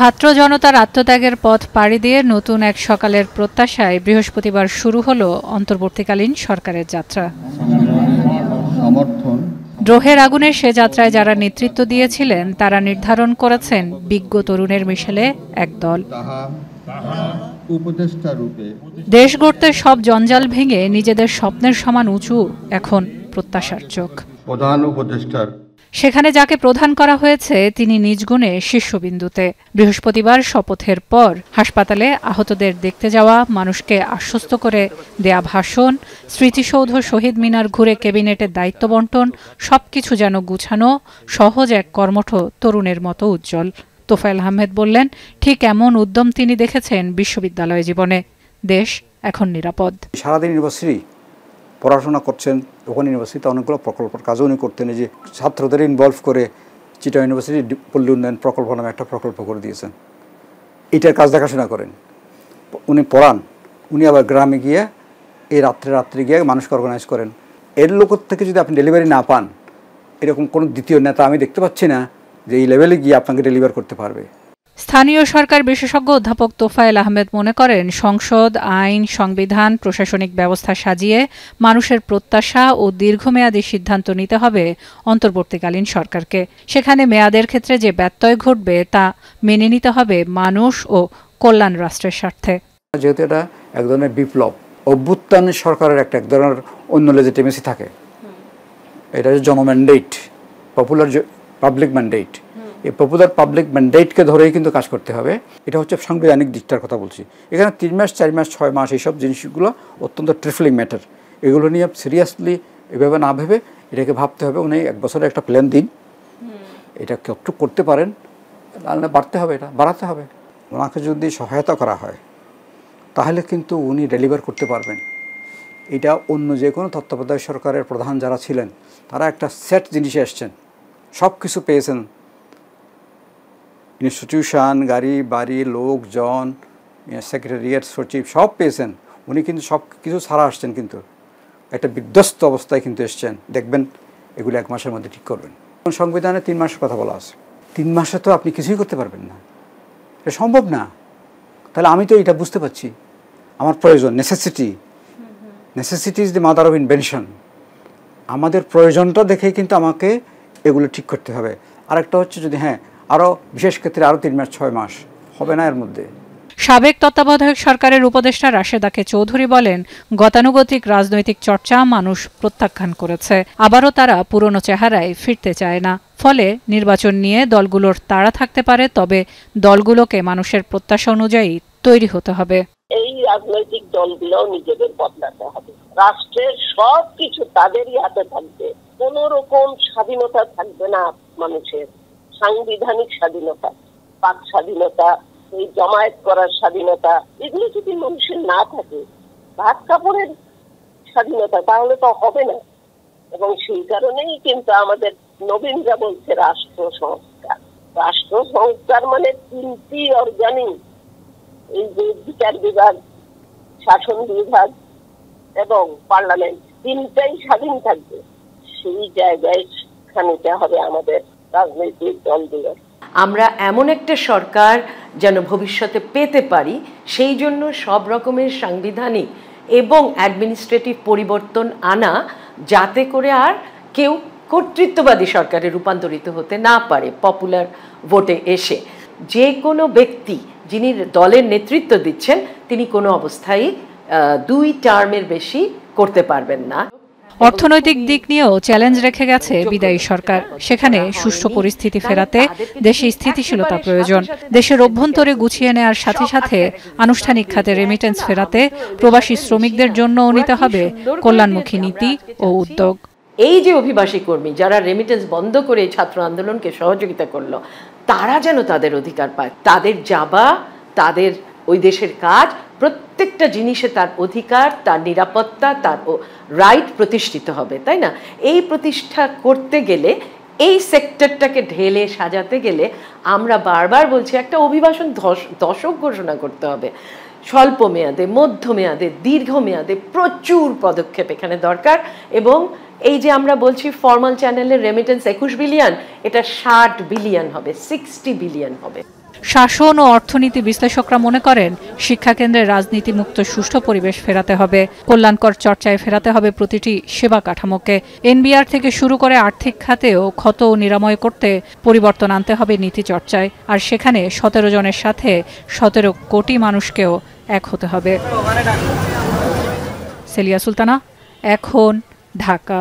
ছাত্র জনতার আত্মত্যাগের পথ পাড়ি দিয়ে নতুন এক সকালের প্রত্যাশায় বৃহস্পতিবার শুরু হলো অন্তর্বর্তীকালীন সরকারের যাত্রা। দ্রোহের আগুনে সে যাত্রায় যারা নেতৃত্ব দিয়েছিলেন তারা নির্ধারণ করেছেন বিজ্ঞ তরুণের মিশেলে এক দল। দেশ গড়তে সব জঞ্জাল ভেঙে নিজেদের স্বপ্নের সমান উঁচু এখন প্রত্যাশার চোখ। প্রধান উপদেষ্টার সেখানে যাকে প্রধান করা হয়েছে তিনি নিজ গুণে শীর্ষবিন্দুতে। বৃহস্পতিবার শপথের পর হাসপাতালে আহতদের দেখতে যাওয়া, মানুষকে আশ্বস্ত করে দেয়া ভাষণ, স্মৃতিসৌধ শহীদ মিনার ঘুরে ক্যাবিনেটের দায়িত্ব বন্টন, সবকিছু যেন গুছানো, সহজ এক কর্মঠ তরুণের মতো উজ্জ্বল। তোফায়েল আহমেদ বললেন, ঠিক এমন উদ্যম তিনি দেখেছেন বিশ্ববিদ্যালয় জীবনে। দেশ এখন নিরাপদ। সারাদিন ইউনিভার্সিটি পড়াশোনা করছেন, ওখানে ইউনিভার্সিটিতে অনেকগুলো প্রকল্পের কাজও উনি করতেন। যে ছাত্রদের ইনভলভ করে চিটাগাং ইউনিভার্সিটি পল্লী উন্নয়ন প্রকল্প নামে একটা প্রকল্প করে দিয়েছেন। এটার কাজ দেখাশোনা করেন, উনি পড়ান, উনি আবার গ্রামে গিয়ে এই রাত্রে গিয়ে মানুষকে অর্গানাইজ করেন। এর লোকের থেকে যদি আপনি ডেলিভারি না পান, এরকম কোনো দ্বিতীয় নেতা আমি দেখতে পাচ্ছি না যে এই লেভেলে গিয়ে আপনাকে ডেলিভার করতে পারবে। স্থানীয় সরকার বিশেষজ্ঞ অধ্যাপক তোফায়েল আহমেদ মনে করেন, সংসদ, আইন, সংবিধান, প্রশাসনিক ব্যবস্থা সাজিয়ে মানুষের প্রত্যাশা ও দীর্ঘমেয়াদী সিদ্ধান্ত নিতে হবে অন্তর্বর্তীকালীন সরকারকে। সেখানে মেয়াদের ক্ষেত্রে যে ব্যত্যয় ঘটবে তা মেনে নিতে হবে মানুষ ও কল্যাণ রাষ্ট্রের স্বার্থে। যেহেতু এটা এক ধরনের বিপ্লব, অভ্যুত্থান সরকারের এক ধরনের অন্য লেজিটিমেসি থাকে। এটা হচ্ছে জনম্যান্ডেট, পপুলার পাবলিক ম্যান্ডেট। এই পপুলার পাবলিক ম্যান্ডেটকে ধরেই কিন্তু কাজ করতে হবে। এটা হচ্ছে সাংবিধানিক দিকটার কথা বলছি। এখানে 3 মাস, 4 মাস, 6 মাস এইসব জিনিসগুলো অত্যন্ত ট্রিফলিং ম্যাটার। এগুলো নিয়ে সিরিয়াসলি এভাবে না ভেবে এটাকে ভাবতে হবে। উনি 1 বছরের একটা প্ল্যান দিন, এটা কতটুকু করতে পারেন, তাহলে বাড়াতে হবে। ওনাকে যদি সহায়তা করা হয় তাহলে কিন্তু উনি ডেলিভার করতে পারবেন। এটা অন্য যে কোনো তত্ত্বাবধায়ক সরকারের প্রধান যারা ছিলেন তারা একটা সেট জিনিসে এসছেন, সব কিছু পেয়েছেন, ইনস্টিটিউশন, গাড়ি বাড়ি, লোকজন, সেক্রেটারিয়েট, সচিব সব পেয়েছেন। উনি কিন্তু সব কিছু ছাড়া আসছেন, কিন্তু একটা বিধ্বস্ত অবস্থায় কিন্তু এসছেন। দেখবেন এগুলো 1 মাসের মধ্যে ঠিক করবেন। সংবিধানে 3 মাসের কথা বলা আছে। 3 মাসে তো আপনি কিছুই করতে পারবেন না, এটা সম্ভব না। তাহলে আমি তো এটা বুঝতে পারছি, আমার প্রয়োজন, necessity is the mother of invention. আমাদের প্রয়োজনটা দেখেই কিন্তু আমাকে এগুলো ঠিক করতে হবে। আরেকটা হচ্ছে যদি আরও বিশেষ ক্ষেত্রে আরও 3 মাস 6 মাস হবে না এর মধ্যে। সাবেক তত্ত্বাবধায়ক সরকারের উপদেষ্টা রাশেদা কে চৌধুরী বলেন, গতানুগতিক রাজনৈতিক চর্চা মানুষ প্রত্যাখ্যান করেছে, আবারও তারা পুরনো চেহারায় ফিরতে চায় না। ফলে নির্বাচন নিয়ে দলগুলোর তাড়া থাকতে পারে, তবে দলগুলোকে মানুষের প্রত্যাশা অনুযায়ী তৈরি হতে হবে। এই রাজনৈতিক দলগুলোও নিজেদের বদলাতে হবে। রাষ্ট্রের সব কিছু তাদেরই হাতে থাকবে, কোন রকম স্বাধীনতা থাকবে না মানুষের। সাংবিধানিক স্বাধীনতা, বাক স্বাধীনতা, এই জমায়েত করার স্বাধীনতা, এগুলো যদি মানুষের না থাকে, ভাত কাপড়ের স্বাধীনতা, তাহলে তো হবে না। এবং সেই কারণেই কিন্তু আমাদের নবীনরা বলছে রাষ্ট্র সংস্কার। রাষ্ট্র সংস্কার মানে 3টি অর্গানিক, এই যে বিচার বিভাগ, শাসন বিভাগ এবং পার্লামেন্ট, 3টাই স্বাধীন থাকবে। সেই জায়গায় খানিকটা হবে আমাদের রাজনৈতিক দলগুলো। আমরা এমন একটা সরকার যেন ভবিষ্যতে পেতে পারি, সেই জন্য সব রকমের সাংবিধানিক এবং অ্যাডমিনিস্ট্রেটিভ পরিবর্তন আনা, যাতে করে আর কেউ কর্তৃত্ববাদী সরকারে রূপান্তরিত হতে না পারে। পপুলার ভোটে এসে যে কোনো ব্যক্তি যিনি দলের নেতৃত্ব দিচ্ছেন তিনি কোনো অবস্থায় 2 টার্মের বেশি করতে পারবেন না। অর্থনৈতিক দিক নিয়েও চ্যালেঞ্জ রেখে গেছে বিদায়ী সরকার। সেখানে সুষ্ঠু পরিস্থিতি ফেরাতে দেশে স্থিতিশীলতা প্রয়োজন। দেশের অভ্যন্তরে গুছিয়ে নেওয়ার সাথে সাথে আনুষ্ঠানিক খাতে রেমিটেন্স ফেরাতে প্রবাসী শ্রমিকদের জন্যও নিতে হবে কল্যাণমুখী নীতি ও উদ্যোগ। এই যে অভিবাসী কর্মী যারা রেমিটেন্স বন্ধ করে ছাত্র আন্দোলনকে সহযোগিতা করলো, তারা যেন তাদের অধিকার পায়। তাদের যাবা, তাদের ওই দেশের কাজ, প্রত্যেকটা জিনিসে তার অধিকার, তার নিরাপত্তা, তার রাইট প্রতিষ্ঠিত হবে, তাই না? এই প্রতিষ্ঠা করতে গেলে, এই সেক্টরটাকে ঢেলে সাজাতে গেলে আমরা বারবার বলছি একটা অভিবাসন দশক ঘোষণা করতে হবে। স্বল্প মেয়াদে, মধ্যমেয়াদে, দীর্ঘমেয়াদে প্রচুর পদক্ষেপ এখানে দরকার। এবং এই যে আমরা বলছি ফর্মাল চ্যানেলের রেমিটেন্স 21 বিলিয়ন, এটা 60 বিলিয়ন হবে, 60 বিলিয়ন হবে। শাসন ও অর্থনীতি বিশ্লেষকরা মনে করেন শিক্ষাকেন্দ্রে রাজনীতিমুক্ত সুষ্ঠু পরিবেশ ফেরাতে হবে, কল্যাণকর চর্চায় ফেরাতে হবে প্রতিটি সেবা কাঠামোকে। এনবিআর থেকে শুরু করে আর্থিক খাতেও ক্ষত নিরাময় করতে পরিবর্তন আনতে হবে নীতি চর্চায়। আর সেখানে 17 জনের সাথে 17 কোটি মানুষকেও এক হতে হবে। সেলিয়া সুলতানা, এখন, ঢাকা।